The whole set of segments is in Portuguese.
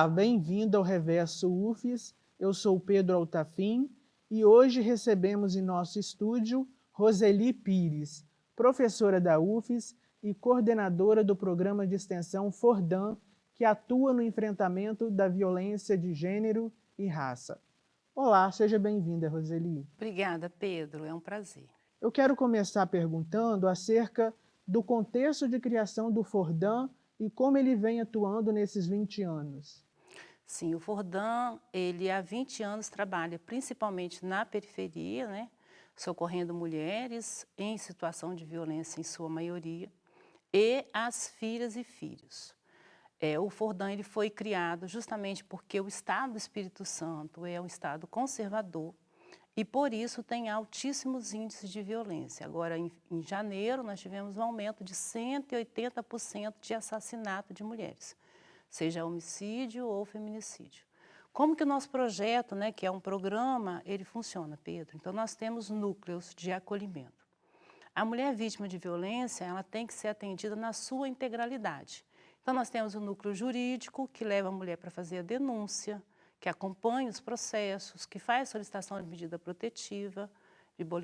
Olá, bem-vindo ao Reverso UFES. Eu sou o Pedro Altafim e hoje recebemos em nosso estúdio Roseli Pires, professora da UFES e coordenadora do programa de extensão Fordam, que atua no enfrentamento da violência de gênero e raça. Olá, seja bem-vinda, Roseli. Obrigada, Pedro. É um prazer. Eu quero começar perguntando acerca do contexto de criação do Fordam e como ele vem atuando nesses 20 anos. Sim, o Fordam, ele há 20 anos trabalha principalmente na periferia, né, socorrendo mulheres em situação de violência em sua maioria, e as filhas e filhos. O Fordam ele foi criado justamente porque o Estado do Espírito Santo é um Estado conservador e por isso tem altíssimos índices de violência. Agora, em janeiro, nós tivemos um aumento de 180% de assassinato de mulheres, seja homicídio ou feminicídio. Como que o nosso projeto, né, que é um programa, ele funciona, Pedro? Então, nós temos núcleos de acolhimento. A mulher vítima de violência, ela tem que ser atendida na sua integralidade. Então, nós temos o núcleo jurídico, que leva a mulher para fazer a denúncia, que acompanha os processos, que faz solicitação de medida protetiva,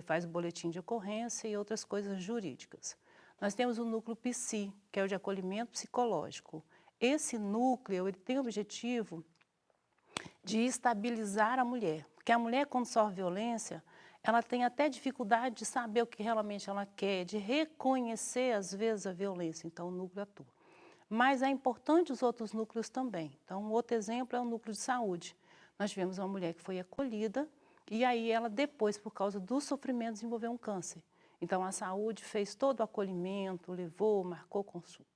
faz o boletim de ocorrência e outras coisas jurídicas. Nós temos o núcleo PSI, que é o de acolhimento psicológico. Esse núcleo ele tem o objetivo de estabilizar a mulher, porque a mulher, quando sofre violência, ela tem até dificuldade de saber o que realmente ela quer, de reconhecer, às vezes, a violência. Então, o núcleo atua. Mas é importante os outros núcleos também. Então, um outro exemplo é o núcleo de saúde. Nós tivemos uma mulher que foi acolhida e aí ela depois, por causa do sofrimento, desenvolveu um câncer. Então, a saúde fez todo o acolhimento, levou, marcou consulta.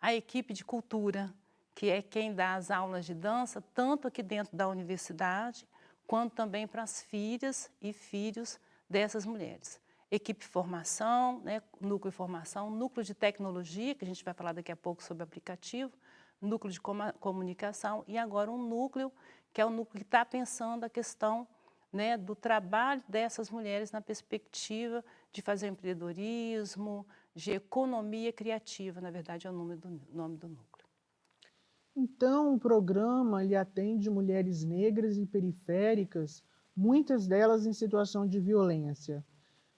A equipe de cultura, que é quem dá as aulas de dança, tanto aqui dentro da universidade, quanto também para as filhas e filhos dessas mulheres. Equipe de formação, né, núcleo de formação, núcleo de tecnologia, que a gente vai falar daqui a pouco sobre aplicativo, núcleo de comunicação e agora um núcleo, que é o núcleo que está pensando a questão, né, do trabalho dessas mulheres na perspectiva de fazer empreendedorismo, de economia criativa, na verdade é o nome do núcleo. Então, o programa ele atende mulheres negras e periféricas, muitas delas em situação de violência.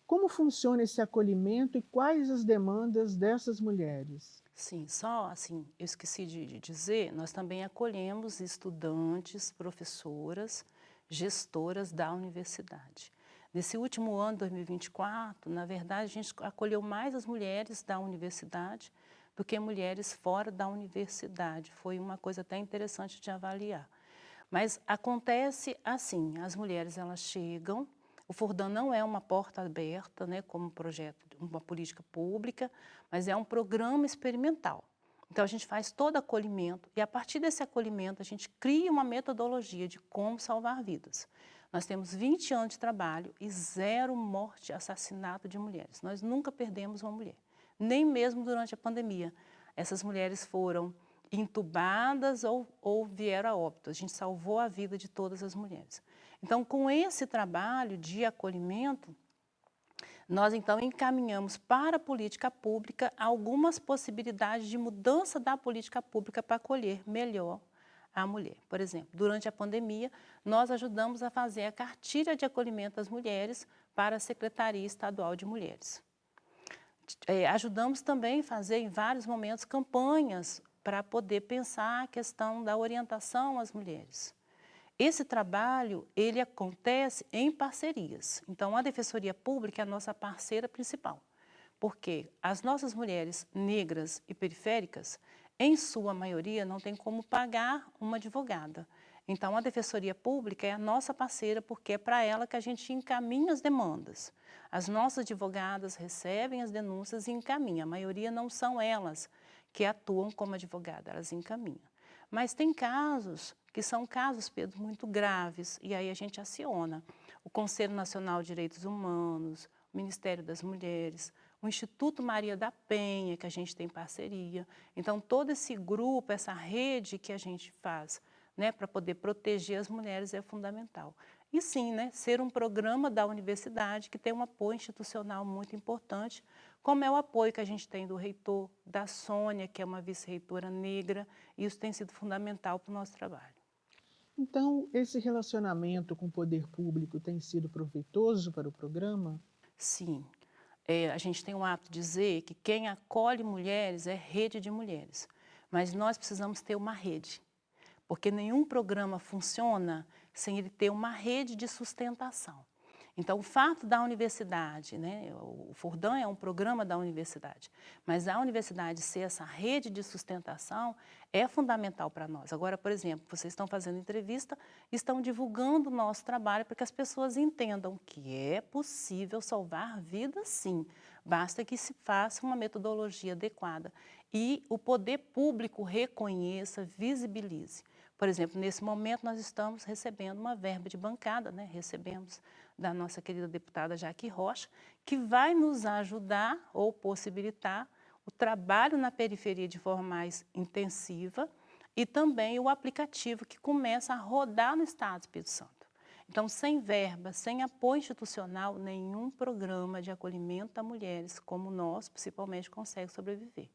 Como funciona esse acolhimento e quais as demandas dessas mulheres? Sim, só assim, eu esqueci de dizer, nós também acolhemos estudantes, professoras, gestoras da universidade. Nesse último ano, 2024, na verdade, a gente acolheu mais as mulheres da universidade do que mulheres fora da universidade. Foi uma coisa até interessante de avaliar. Mas acontece assim, as mulheres elas chegam, o Fordam não é uma porta aberta, né, como projeto, uma política pública, mas é um programa experimental. Então a gente faz todo acolhimento e a partir desse acolhimento a gente cria uma metodologia de como salvar vidas. Nós temos 20 anos de trabalho e 0 morte, assassinato de mulheres. Nós nunca perdemos uma mulher, nem mesmo durante a pandemia. Essas mulheres foram entubadas ou vieram a óbito. A gente salvou a vida de todas as mulheres. Então, com esse trabalho de acolhimento, nós então encaminhamos para a política pública algumas possibilidades de mudança da política pública para acolher melhor a mulher. Por exemplo, durante a pandemia, nós ajudamos a fazer a cartilha de acolhimento das mulheres para a Secretaria Estadual de Mulheres. Ajudamos também a fazer em vários momentos campanhas para poder pensar a questão da orientação às mulheres. Esse trabalho, ele acontece em parcerias. Então, a Defensoria Pública é a nossa parceira principal, porque as nossas mulheres negras e periféricas, em sua maioria, não tem como pagar uma advogada. Então, a Defensoria Pública é a nossa parceira, porque é para ela que a gente encaminha as demandas. As nossas advogadas recebem as denúncias e encaminham. A maioria não são elas que atuam como advogada, elas encaminham. Mas tem casos que são casos, Pedro, muito graves, e aí a gente aciona o Conselho Nacional de Direitos Humanos, o Ministério das Mulheres, o Instituto Maria da Penha, que a gente tem parceria. Então, todo esse grupo, essa rede que a gente faz, né, para poder proteger as mulheres é fundamental. E sim, né, ser um programa da universidade que tem um apoio institucional muito importante, como é o apoio que a gente tem do reitor, da Sônia, que é uma vice-reitora negra, e isso tem sido fundamental para o nosso trabalho. Então, esse relacionamento com o poder público tem sido proveitoso para o programa? Sim, a gente tem o hábito de dizer que quem acolhe mulheres é rede de mulheres, mas nós precisamos ter uma rede, porque nenhum programa funciona sem ele ter uma rede de sustentação. Então, o fato da universidade, né, o Fordam é um programa da universidade, mas a universidade ser essa rede de sustentação é fundamental para nós. Agora, por exemplo, vocês estão fazendo entrevista, estão divulgando o nosso trabalho para que as pessoas entendam que é possível salvar vidas, sim. Basta que se faça uma metodologia adequada e o poder público reconheça, visibilize. Por exemplo, nesse momento nós estamos recebendo uma verba de bancada, né? Recebemos da nossa querida deputada Jaque Rocha, que vai nos ajudar ou possibilitar o trabalho na periferia de forma mais intensiva e também o aplicativo que começa a rodar no Estado do Espírito Santo. Então, sem verba, sem apoio institucional, nenhum programa de acolhimento a mulheres como o nosso, principalmente, consegue sobreviver.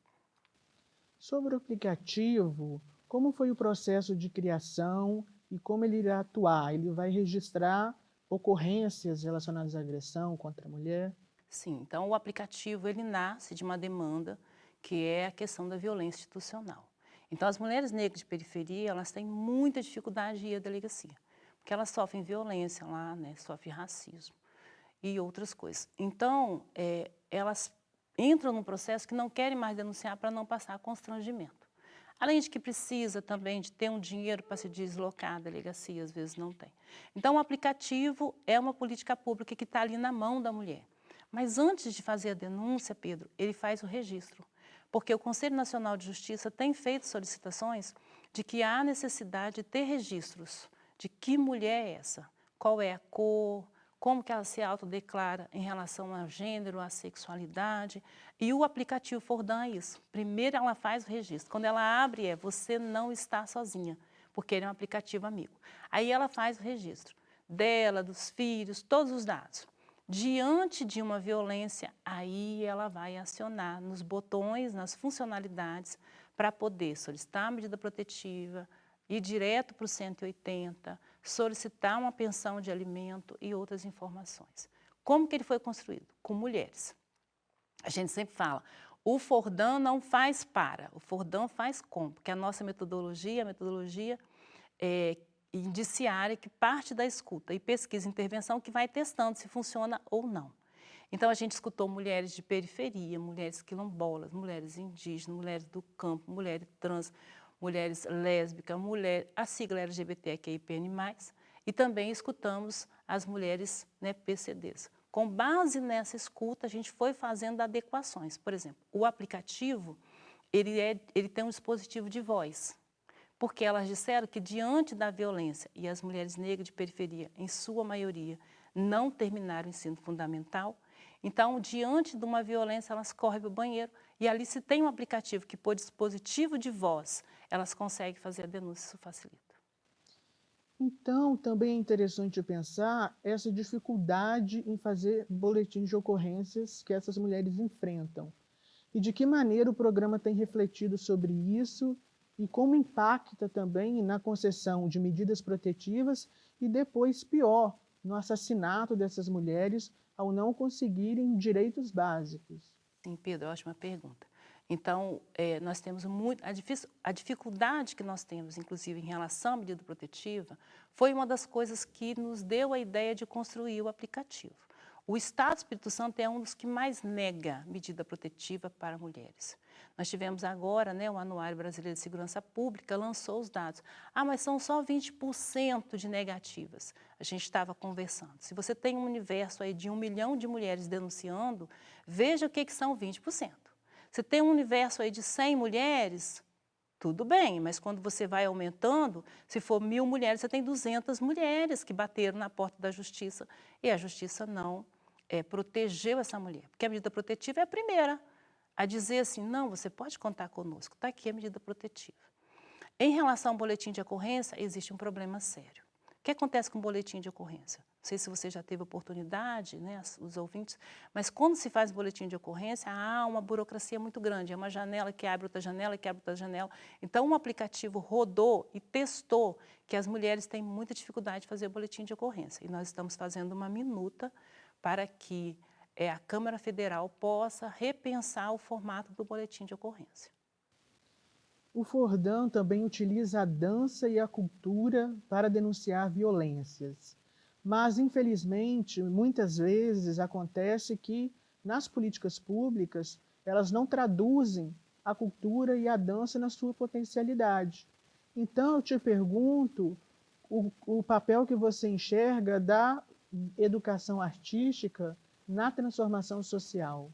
Sobre o aplicativo, como foi o processo de criação e como ele irá atuar? Ele vai registrar ocorrências relacionadas à agressão contra a mulher? Sim, então o aplicativo ele nasce de uma demanda que é a questão da violência institucional. Então as mulheres negras de periferia, elas têm muita dificuldade de ir à delegacia, porque elas sofrem violência lá, né, sofrem racismo e outras coisas. Então, elas entram num processo que não querem mais denunciar para não passar constrangimento. Além de que precisa também de ter um dinheiro para se deslocar da delegacia, às vezes não tem. Então, o aplicativo é uma política pública que está ali na mão da mulher. Mas antes de fazer a denúncia, Pedro, ele faz o registro. Porque o Conselho Nacional de Justiça tem feito solicitações de que há necessidade de ter registros de que mulher é essa, qual é a cor, como que ela se autodeclara em relação ao gênero, à sexualidade. E o aplicativo Fordam é isso. Primeiro ela faz o registro. Quando ela abre você não está sozinha, porque ele é um aplicativo amigo. Aí ela faz o registro dela, dos filhos, todos os dados. Diante de uma violência, aí ela vai acionar nos botões, nas funcionalidades, para poder solicitar a medida protetiva, ir direto para o 180, solicitar uma pensão de alimento e outras informações. Como que ele foi construído? Com mulheres. A gente sempre fala, o Fordam não faz para, o Fordam faz com, porque a nossa metodologia, indiciária que parte da escuta e pesquisa e intervenção que vai testando se funciona ou não. Então, a gente escutou mulheres de periferia, mulheres quilombolas, mulheres indígenas, mulheres do campo, mulheres trans, mulheres lésbicas, a sigla LGBTQIAPN+, e também escutamos as mulheres, né, PCDs. Com base nessa escuta, a gente foi fazendo adequações. Por exemplo, o aplicativo, ele tem um dispositivo de voz, porque elas disseram que diante da violência, e as mulheres negras de periferia, em sua maioria, não terminaram o ensino fundamental, então, diante de uma violência, elas correm para o banheiro, e ali se tem um aplicativo que, por dispositivo de voz, elas conseguem fazer a denúncia, isso facilita. Então, também é interessante pensar essa dificuldade em fazer boletins de ocorrências que essas mulheres enfrentam. E de que maneira o programa tem refletido sobre isso e como impacta também na concessão de medidas protetivas e depois, pior, no assassinato dessas mulheres ao não conseguirem direitos básicos. Sim, Pedro, ótima pergunta. Então, nós temos a dificuldade que nós temos, inclusive, em relação à medida protetiva, foi uma das coisas que nos deu a ideia de construir o aplicativo. O Estado do Espírito Santo é um dos que mais nega medida protetiva para mulheres. Nós tivemos agora, né, o Anuário Brasileiro de Segurança Pública lançou os dados. Ah, mas são só 20% de negativas. A gente estava conversando. Se você tem um universo aí de 1 milhão de mulheres denunciando, veja o que são 20%. Você tem um universo aí de 100 mulheres, tudo bem, mas quando você vai aumentando, se for 1.000 mulheres, você tem 200 mulheres que bateram na porta da justiça e a justiça não protegeu essa mulher. Porque a medida protetiva é a primeira a dizer assim, não, você pode contar conosco, está aqui a medida protetiva. Em relação ao boletim de ocorrência, existe um problema sério. que acontece com o boletim de ocorrência? Não sei se você já teve oportunidade, né, os ouvintes, mas quando se faz boletim de ocorrência, há uma burocracia muito grande, é uma janela que abre outra janela, que abre outra janela. Então, um aplicativo rodou e testou que as mulheres têm muita dificuldade de fazer boletim de ocorrência. E nós estamos fazendo uma minuta para que a Câmara Federal possa repensar o formato do boletim de ocorrência. O Fordão também utiliza a dança e a cultura para denunciar violências. Mas, infelizmente, muitas vezes acontece que, nas políticas públicas, elas não traduzem a cultura e a dança na sua potencialidade. Então, eu te pergunto o papel que você enxerga da educação artística na transformação social.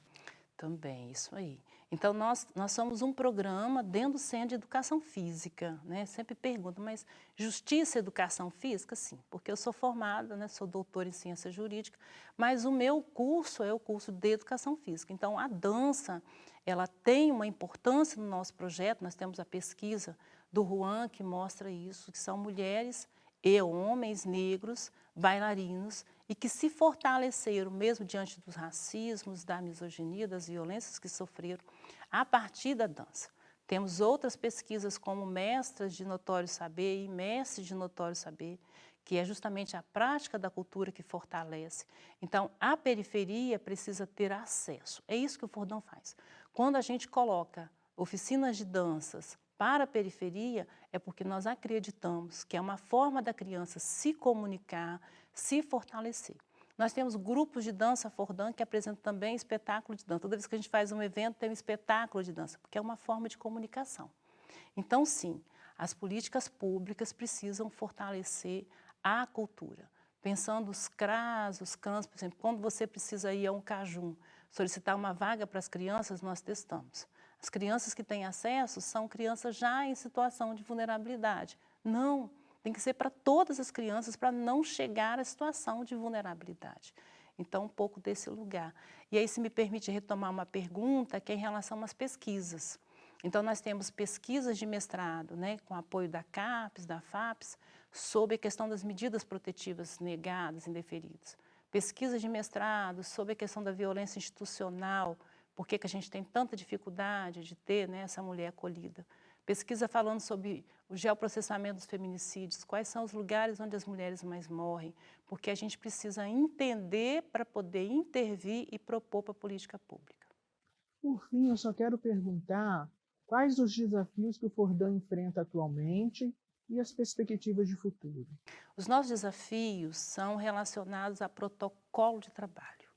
Também, isso aí. Então, nós somos um programa dentro do Centro de Educação Física, né? Sempre pergunto, mas justiça e educação física? Sim, porque eu sou formada, né? Sou doutora em ciência jurídica, mas o meu curso é o curso de educação física. Então, a dança, ela tem uma importância no nosso projeto, nós temos a pesquisa do Juan que mostra isso, que são mulheres e homens negros, bailarinos, e que se fortaleceram mesmo diante dos racismos, da misoginia, das violências que sofreram a partir da dança. Temos outras pesquisas como Mestras de Notório Saber e Mestres de Notório Saber, que é justamente a prática da cultura que fortalece. Então, a periferia precisa ter acesso. É isso que o Fordão faz. Quando a gente coloca oficinas de danças para a periferia, é porque nós acreditamos que é uma forma da criança se comunicar, se fortalecer. Nós temos grupos de dança Fordão que apresentam também espetáculo de dança. Toda vez que a gente faz um evento, tem um espetáculo de dança, porque é uma forma de comunicação. Então, sim, as políticas públicas precisam fortalecer a cultura. Pensando os CRAS, os CRANs, por exemplo, quando você precisa ir a um CAJUM, solicitar uma vaga para as crianças, nós testamos. As crianças que têm acesso são crianças já em situação de vulnerabilidade. Não, tem que ser para todas as crianças para não chegar à situação de vulnerabilidade. Então, um pouco desse lugar. E aí, se me permite retomar uma pergunta, que é em relação às pesquisas. Então, nós temos pesquisas de mestrado, né, com apoio da CAPES, da FAPES, sobre a questão das medidas protetivas negadas, indeferidas. Pesquisas de mestrado sobre a questão da violência institucional, por que a gente tem tanta dificuldade de ter, né, essa mulher acolhida. Pesquisa falando sobre o geoprocessamento dos feminicídios, quais são os lugares onde as mulheres mais morrem, porque a gente precisa entender para poder intervir e propor para a política pública. Por fim, eu só quero perguntar quais os desafios que o Fordão enfrenta atualmente e as perspectivas de futuro. Os nossos desafios são relacionados a protocolo de trabalho.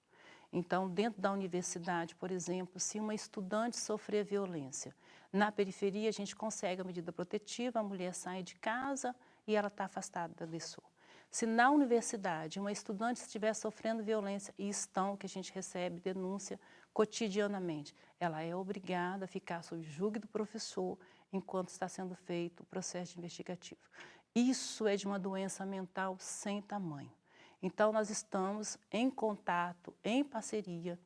Então, dentro da universidade, por exemplo, se uma estudante sofrer violência, na periferia a gente consegue a medida protetiva, a mulher sai de casa e ela está afastada da DSU. Se na universidade uma estudante estiver sofrendo violência, e estão, que a gente recebe denúncia cotidianamente, ela é obrigada a ficar sob julgo do professor enquanto está sendo feito o processo investigativo. Isso é de uma doença mental sem tamanho. Então, nós estamos em contato, em parceria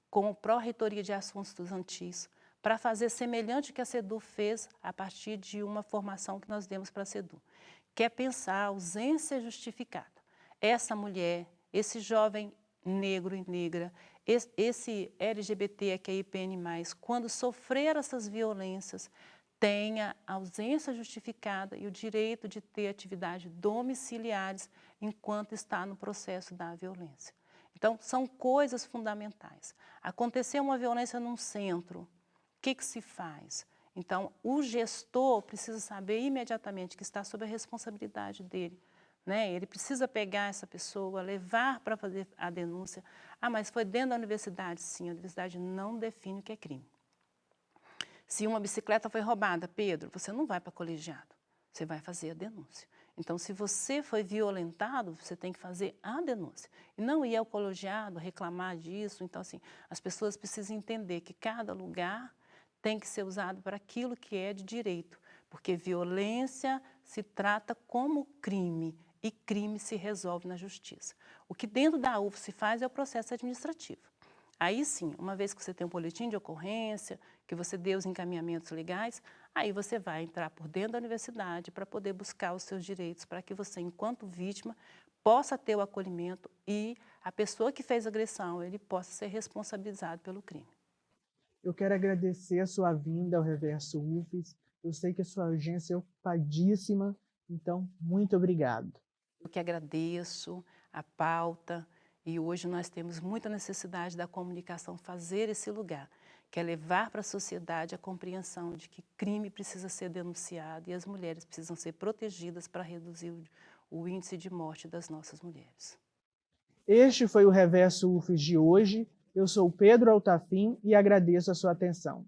com a Pró-Reitoria de Assuntos Estudantis, para fazer semelhante ao que a SEDU fez a partir de uma formação que nós demos para a SEDU, que é pensar a ausência justificada. Essa mulher, esse jovem negro e negra, esse LGBTQIAPN+, quando sofrer essas violências, tenha ausência justificada e o direito de ter atividades domiciliares enquanto está no processo da violência. Então, são coisas fundamentais. Aconteceu uma violência num centro, o que se faz? Então, o gestor precisa saber imediatamente que está sob a responsabilidade dele, né? Ele precisa pegar essa pessoa, levar para fazer a denúncia. Ah, mas foi dentro da universidade? Sim, a universidade não define o que é crime. Se uma bicicleta foi roubada, Pedro, você não vai para colegiado, você vai fazer a denúncia. Então, se você foi violentado, você tem que fazer a denúncia. E não ir ao colegiado reclamar disso. Então, assim, as pessoas precisam entender que cada lugar tem que ser usado para aquilo que é de direito. Porque violência se trata como crime e crime se resolve na justiça. O que dentro da UF se faz é o processo administrativo. Aí sim, uma vez que você tem um boletim de ocorrência, que você dê os encaminhamentos legais, aí você vai entrar por dentro da universidade para poder buscar os seus direitos, para que você, enquanto vítima, possa ter o acolhimento e a pessoa que fez a agressão, ele possa ser responsabilizado pelo crime. Eu quero agradecer a sua vinda ao Reverso UFES. Eu sei que a sua urgência é ocupadíssima, então, muito obrigado. Eu que agradeço a pauta e hoje nós temos muita necessidade da comunicação fazer esse lugar, que é levar para a sociedade a compreensão de que crime precisa ser denunciado e as mulheres precisam ser protegidas para reduzir o índice de morte das nossas mulheres. Este foi o Reverso UFES de hoje. Eu sou Pedro Altafim e agradeço a sua atenção.